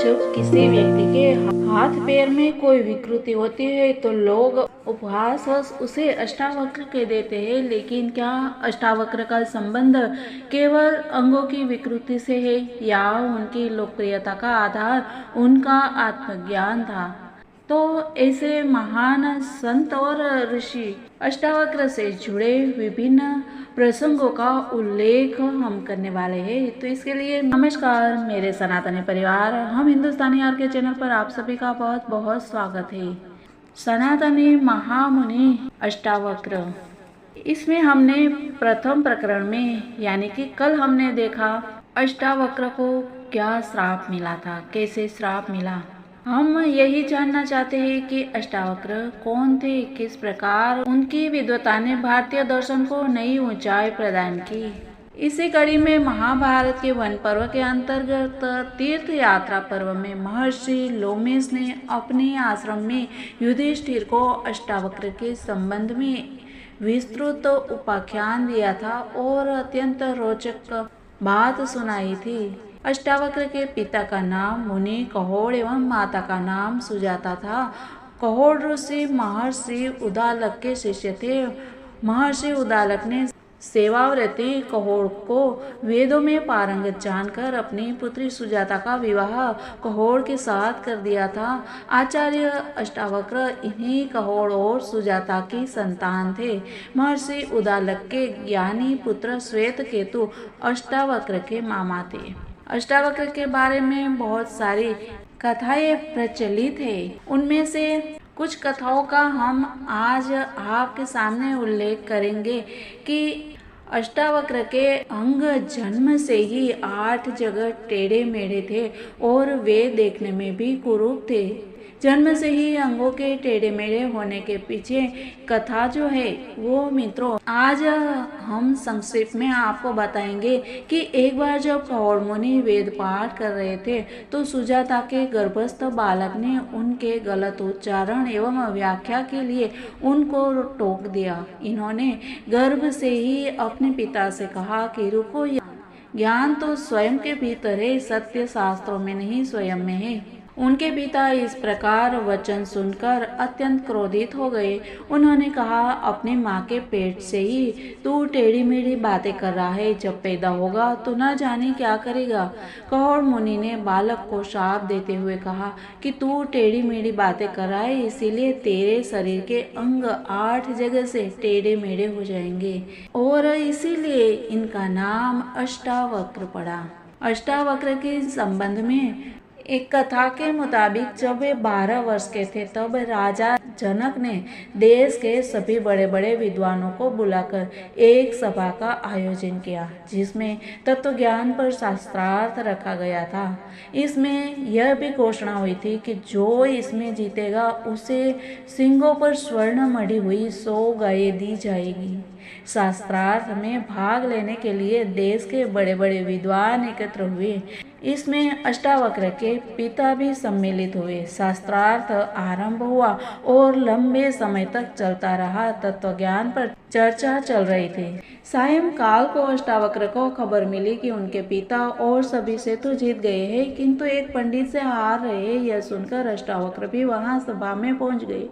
जब किसी व्यक्ति के हाथ पैर में कोई विकृति होती है तो लोग उपहासवश उसे अष्टावक्र कह देते हैं। लेकिन क्या अष्टावक्र का संबंध केवल अंगों की विकृति से है या उनकी लोकप्रियता का आधार उनका आत्मज्ञान था? तो ऐसे महान संत और ऋषि अष्टावक्र से जुड़े विभिन्न प्रसंगों का उल्लेख हम करने वाले हैं। तो इसके लिए नमस्कार मेरे सनातनी परिवार, हम हिंदुस्तानी आर के चैनल पर आप सभी का बहुत बहुत स्वागत है। सनातनी महामुनि अष्टावक्र, इसमें हमने प्रथम प्रकरण में यानी कि कल हमने देखा अष्टावक्र को क्या श्राप मिला था, कैसे श्राप मिला। हम यही जानना चाहते हैं कि अष्टावक्र कौन थे, किस प्रकार उनकी विद्वता ने भारतीय दर्शन को नई ऊंचाई प्रदान की। इसी कड़ी में महाभारत के वन पर्व के अंतर्गत तीर्थ यात्रा पर्व में महर्षि लोमेश ने अपने आश्रम में युधिष्ठिर को अष्टावक्र के संबंध में विस्तृत उपाख्यान दिया था और अत्यंत रोचक बात सुनाई थी। अष्टावक्र के पिता का नाम मुनि कहोड़ एवं माता का नाम सुजाता था। कहोड़ ऋषि महर्षि उदालक के शिष्य थे। महर्षि उदालक ने सेवाव्रती कहोड़ को वेदों में पारंगत जानकर अपनी पुत्री सुजाता का विवाह कहोड़ के साथ कर दिया था। आचार्य अष्टावक्र इन्हीं कहोड़ और सुजाता की संतान थे। महर्षि उदालक के ज्ञानी पुत्र श्वेत केतु अष्टावक्र के मामा थे। अष्टावक्र के बारे में बहुत सारी कथाएं प्रचलित है। उनमें से कुछ कथाओं का हम आज आपके सामने उल्लेख करेंगे कि अष्टावक्र के अंग जन्म से ही 8 जगह टेढ़े मेढ़े थे और वे देखने में भी कुरूप थे। जन्म से ही अंगों के टेढ़े मेढ़े होने के पीछे कथा जो है वो मित्रों आज हम संक्षेप में आपको बताएंगे कि एक बार जब कहोड़ मुनि वेद पाठ कर रहे थे तो सुजाता के गर्भस्थ बालक ने उनके गलत उच्चारण एवं व्याख्या के लिए उनको टोक दिया। इन्होंने गर्भ से ही अपने पिता से कहा कि रुको, ज्ञान तो स्वयं के भीतर है, सत्य शास्त्रों में नहीं स्वयं में है। उनके पिता इस प्रकार वचन सुनकर अत्यंत क्रोधित हो गए। उन्होंने कहा, अपने माँ के पेट से ही तू टेढ़ी मेढ़ी बातें कर रहा है, जब पैदा होगा तो न जाने क्या करेगा। कहोड़ मुनि ने बालक को शाप देते हुए कहा कि तू टेढ़ी मेढ़ी बातें कर रहा है, इसीलिए तेरे शरीर के अंग 8 जगह से टेढ़े मेढ़े हो जाएंगे और इसीलिए इनका नाम अष्टावक्र पड़ा। अष्टावक्र के संबंध में एक कथा के मुताबिक जब वे 12 वर्ष के थे तब राजा जनक ने देश के सभी बड़े बड़े विद्वानों को बुलाकर एक सभा का आयोजन किया, जिसमें तत्व ज्ञान पर शास्त्रार्थ रखा गया था। इसमें यह भी घोषणा हुई थी कि जो इसमें जीतेगा उसे सिंगों पर स्वर्ण मढ़ी हुई 100 गायें दी जाएगी। शास्त्रार्थ में भाग लेने के लिए देश के बड़े बड़े विद्वान एकत्र हुए। इसमें अष्टावक्र के पिता भी सम्मिलित हुए। शास्त्रार्थ आरंभ हुआ और लंबे समय तक चलता रहा। तत्वज्ञान पर चर्चा चल रही थी। सायंकाल को अष्टावक्र को खबर मिली कि उनके पिता और सभी से तो जीत गए हैं, किंतु एक पंडित से हार रहे हैं। यह सुनकर अष्टावक्र भी वहां सभा में पहुंच गए।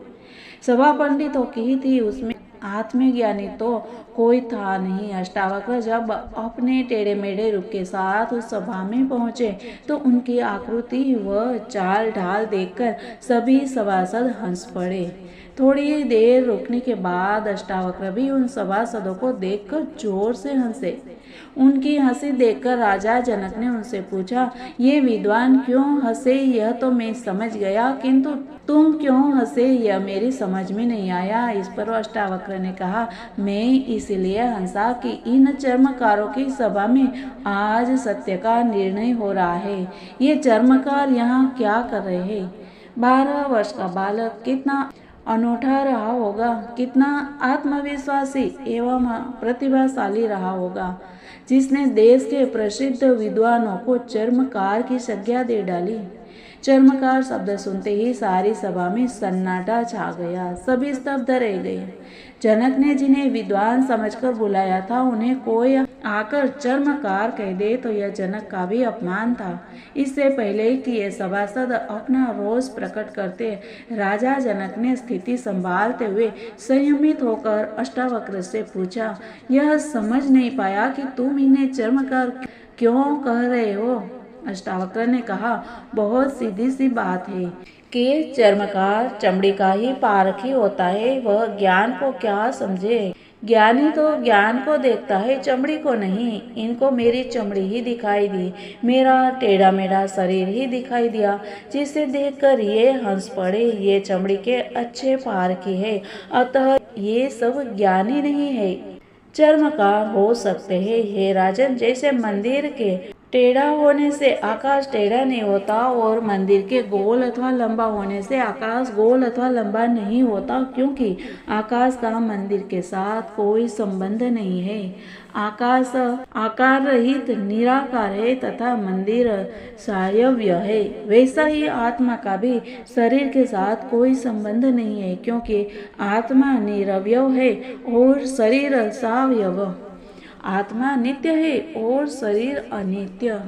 सभा पंडितों की थी, उसमें आत्मज्ञानी तो कोई था नहीं। अष्टावक्र जब अपने टेढ़े मेढ़े रूप के साथ उस सभा में पहुंचे तो उनकी आकृति व चाल ढाल देखकर सभी सभासद हंस पड़े। थोड़ी देर रुकने के बाद अष्टावक्र भी उन सभासदों को देखकर जोर से हंसे। उनकी हंसी देखकर राजा जनक ने उनसे पूछा, ये विद्वान क्यों हंसे यह तो मैं समझ गया, किंतु तुम क्यों हंसे यह मेरी समझ में नहीं आया। इस पर अष्टावक्र ने कहा, मैं इसलिए हंसा कि इन चर्मकारों की सभा में आज सत्य का निर्णय हो रहा है। ये चर्मकार यहाँ क्या कर रहे हैं। 12 वर्ष का बालक कितना अनूठा रहा होगा, कितना आत्मविश्वासी एवं प्रतिभाशाली रहा होगा, जिसने देश के प्रसिद्ध विद्वानों को चर्मकार की संज्ञा दे डाली। चर्मकार शब्द सुनते ही सारी सभा में सन्नाटा छा गया। सभी स्तब्ध रह गए। जनक ने जिन्हें विद्वान समझकर बुलाया था उन्हें कोई आकर चर्मकार कह दे तो यह जनक का भी अपमान था। इससे पहले कि ये सभासद अपना रोष प्रकट करते, राजा जनक ने स्थिति संभालते हुए संयमित होकर अष्टावक्र से पूछा, यह समझ नहीं पाया कि तुम इन्हें चर्मकार क्यों कह रहे हो। अष्टावक्र ने कहा, बहुत सीधी सी बात है कि चर्मकार चमड़ी का ही पारखी होता है, वह ज्ञान को क्या समझे। ज्ञानी तो ज्ञान को देखता है, चमड़ी को नहीं। इनको मेरी चमड़ी ही दिखाई दी, मेरा टेढ़ा मेढ़ा शरीर ही दिखाई दिया, जिसे देखकर ये हंस पड़े। ये चमड़ी के अच्छे पारखी है, अतः ये सब ज्ञानी नहीं है, चर्मकार हो सकते हैं। हे राजन, जैसे मंदिर के टेढ़ा होने से आकाश टेढ़ा नहीं होता और मंदिर के गोल अथवा लंबा होने से आकाश गोल अथवा लंबा नहीं होता, क्योंकि आकाश का मंदिर के साथ कोई संबंध नहीं है। आकाश आकार रहित निराकार है तथा मंदिर सायव्य है। वैसा ही आत्मा का भी शरीर के साथ कोई संबंध नहीं है, क्योंकि आत्मा निरवयव है और शरीर सावयव। आत्मा नित्य है और शरीर अनित्य।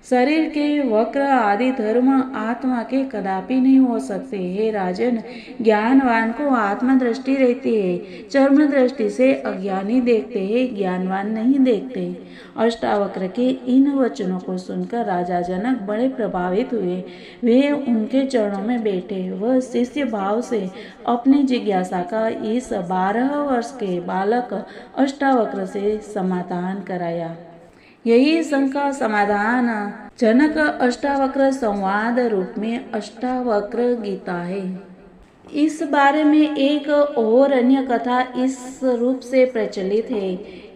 शरीर के वक्र आदि धर्म आत्मा के कदापि नहीं हो सकते। हे राजन, ज्ञानवान को आत्मा दृष्टि रहती है, चर्म दृष्टि से अज्ञानी देखते हैं, ज्ञानवान नहीं देखते। अष्टावक्र के इन वचनों को सुनकर राजा जनक बड़े प्रभावित हुए। वे उनके चरणों में बैठे। वह शिष्य भाव से अपनी जिज्ञासा का इस 12 वर्ष के बालक अष्टावक्र से समाधान कराया। यही शंका समाधान जनक अष्टावक्र संवाद रूप में अष्टावक्र गीता है। इस बारे में एक और अन्य कथा इस रूप से प्रचलित है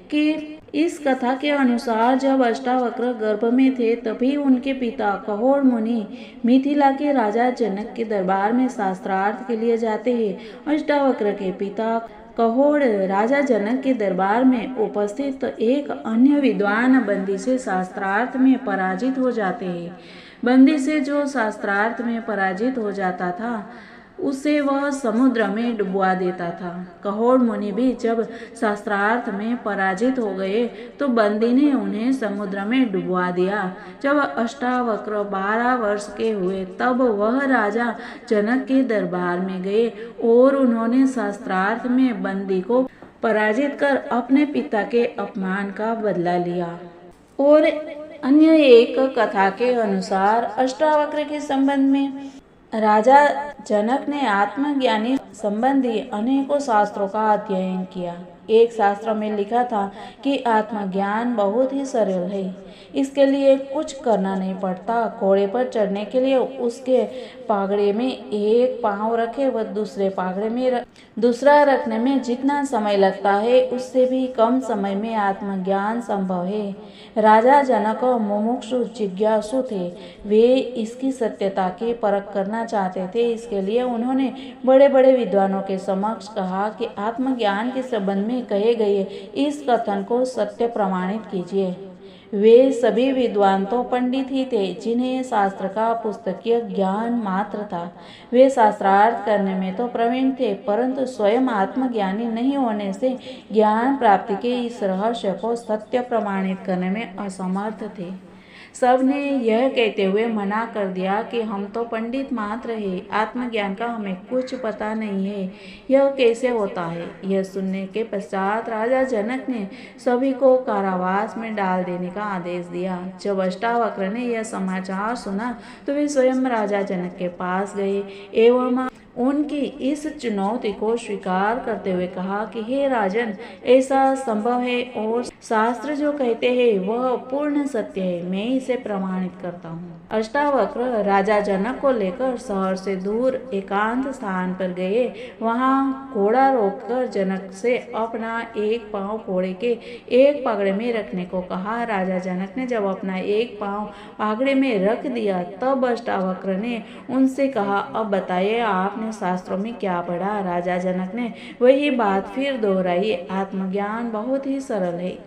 कि इस कथा के अनुसार जब अष्टावक्र गर्भ में थे तभी उनके पिता कहोड़ मुनि मिथिला के राजा जनक के दरबार में शास्त्रार्थ के लिए जाते हैं। अष्टावक्र के पिता कहोड़ राजा जनक के दरबार में उपस्थित एक अन्य विद्वान बंदी से शास्त्रार्थ में पराजित हो जाते हैं। बंदी से जो शास्त्रार्थ में पराजित हो जाता था उसे वह समुद्र में डुबवा देता था। कहोड़ मुनि भी जब शास्त्रार्थ में पराजित हो गए तो बंदी ने उन्हें समुद्र में डुबवा दिया। जब अष्टावक्र 12 वर्ष के हुए तब वह राजा जनक के दरबार में गए और उन्होंने शास्त्रार्थ में बंदी को पराजित कर अपने पिता के अपमान का बदला लिया। और अन्य एक कथा के अनुसार अष्टावक्र के संबंध में राजा जनक ने आत्मज्ञानी संबंधी अनेकों शास्त्रों का अध्ययन किया। एक शास्त्र में लिखा था कि आत्मज्ञान बहुत ही सरल है, इसके लिए कुछ करना नहीं पड़ता। घोड़े पर चढ़ने के लिए उसके पागड़े में एक पांव रखे व दूसरे पागड़े में दूसरा रखने में जितना समय लगता है उससे भी कम समय में आत्मज्ञान संभव है। राजा जनक मुमुक्षु जिज्ञासु थे, वे इसकी सत्यता की परख करना चाहते थे। इसके लिए उन्होंने बड़े बड़े विद्वानों के समक्ष कहा कि आत्मज्ञान के संबंध में कहे गए इस कथन को सत्य प्रमाणित कीजिए। वे सभी विद्वान तो पंडित ही थे जिन्हें शास्त्र का पुस्तकीय ज्ञान मात्र था। वे शास्त्रार्थ करने में तो प्रवीण थे, परंतु स्वयं आत्मज्ञानी नहीं होने से ज्ञान प्राप्ति के इस रहस्य को सत्य प्रमाणित करने में असमर्थ थे। सबने यह कहते हुए मना कर दिया कि हम तो पंडित मात्र हैं, आत्मज्ञान का हमें कुछ पता नहीं है, यह कैसे होता है। यह सुनने के पश्चात राजा जनक ने सभी को कारावास में डाल देने का आदेश दिया। जब अष्टावक्र ने यह समाचार सुना तो वे स्वयं राजा जनक के पास गए एवं उनकी इस चुनौती को स्वीकार करते हुए कहा कि हे राजन, ऐसा संभव है और शास्त्र जो कहते हैं वह पूर्ण सत्य है, मैं इसे प्रमाणित करता हूँ। अष्टावक्र राजा जनक को लेकर शहर से दूर एकांत स्थान पर गए। वहाँ घोड़ा रोककर जनक से अपना एक पांव घोड़े के एक पागड़े में रखने को कहा। राजा जनक ने जब अपना एक पांव पागड़े में रख दिया तब अष्टावक्र ने उनसे कहा, अब बताइए आपने शास्त्रों में क्या पढ़ा। राजा जनक ने वही बात फिर दोहराई, आत्मज्ञान बहुत ही सरल है।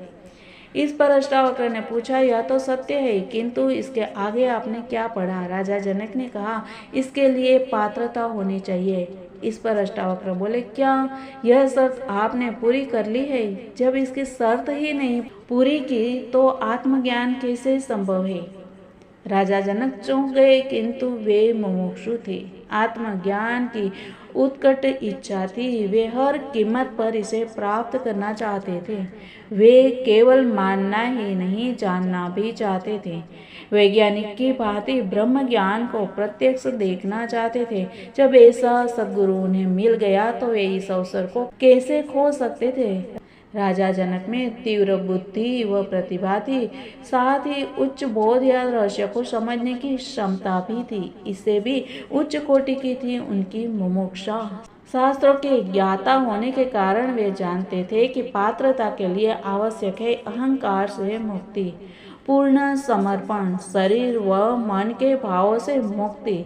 इस पर अष्टावक्र ने पूछा, यह तो सत्य है, किंतु इसके आगे आपने क्या पढ़ा? राजा जनक ने कहा, इसके लिए पात्रता होनी चाहिए। इस पर अष्टावक्र बोले, क्या यह शर्त आपने पूरी कर ली है? जब इसकी शर्त ही नहीं पूरी की तो आत्मज्ञान कैसे संभव है? राजा जनक चौंक गए, किंतु वे मुमुक्षु थे। आत्मज्ञान की उत्कट इच्छा थी। वे हर कीमत पर इसे प्राप्त करना चाहते थे। वे केवल मानना ही नहीं, जानना भी चाहते थे। वैज्ञानिक की भांति ब्रह्म ज्ञान को प्रत्यक्ष देखना चाहते थे। जब ऐसा सद्गुरु उन्हें मिल गया तो वे इस अवसर को कैसे खो सकते थे? राजा जनक में तीव्र बुद्धि व प्रतिभा थी, साथ ही उच्च बोध या रहस्य को समझने की क्षमता भी थी। इससे भी उच्च कोटि की थी उनकी मुमुक्षा। शास्त्रों के ज्ञाता होने के कारण वे जानते थे कि पात्रता के लिए आवश्यक है अहंकार से मुक्ति, पूर्ण समर्पण, शरीर व मन के भावों से मुक्ति,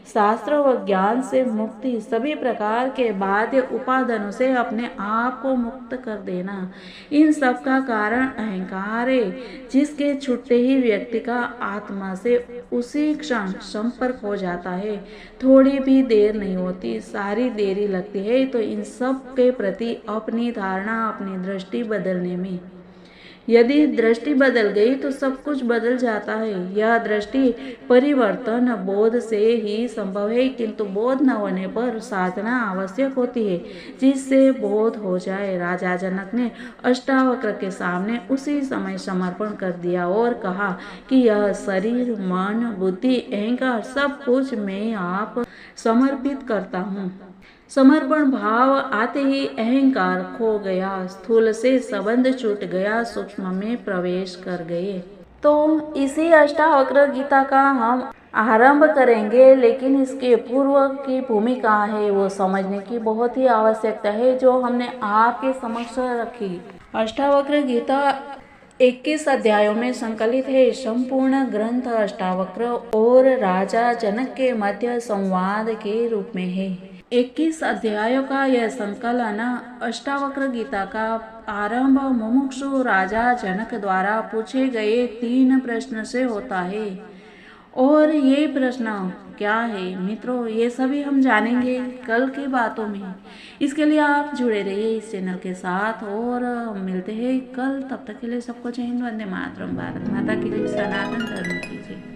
शास्त्र व ज्ञान से मुक्ति, सभी प्रकार के बाध्य उपादानों से अपने आप को मुक्त कर देना। इन सब का कारण अहंकार है, जिसके छूटते ही व्यक्ति का आत्मा से उसी क्षण संपर्क हो जाता है। थोड़ी भी देर नहीं होती, सारी देरी लगती है तो इन सब के प्रति अपनी धारणा, अपनी दृष्टि बदलने में। यदि दृष्टि बदल गई तो सब कुछ बदल जाता है। यह दृष्टि परिवर्तन बोध से ही संभव है, किंतु बोध न होने पर साधना आवश्यक होती है, जिससे बोध हो जाए। राजा जनक ने अष्टावक्र के सामने उसी समय समर्पण कर दिया और कहा कि यह शरीर, मन, बुद्धि, अहंकार सब कुछ मैं आप समर्पित करता हूँ। समर्पण भाव आते ही अहंकार खो गया, स्थूल से संबंध छूट गया, सूक्ष्म में प्रवेश कर गए। तो इसी अष्टावक्र गीता का हम आरंभ करेंगे, लेकिन इसके पूर्व की भूमिका है वो समझने की बहुत ही आवश्यकता है, जो हमने आपके समक्ष रखी। अष्टावक्र गीता 21 अध्यायों में संकलित है। संपूर्ण ग्रंथ अष्टावक्र और राजा जनक के मध्य संवाद के रूप में है। 21 अध्यायों का यह संकलन अष्टावक्र गीता का आरंभ मुमुक्षु राजा जनक द्वारा पूछे गए 3 प्रश्न से होता है। और ये प्रश्न क्या है मित्रों, ये सभी हम जानेंगे कल की बातों में। इसके लिए आप जुड़े रहिए इस चैनल के साथ और मिलते हैं कल। तब तक के लिए सबको जय हिंद, वंदे मातरम। भारत माता की जय, सनातन धर्म की जय।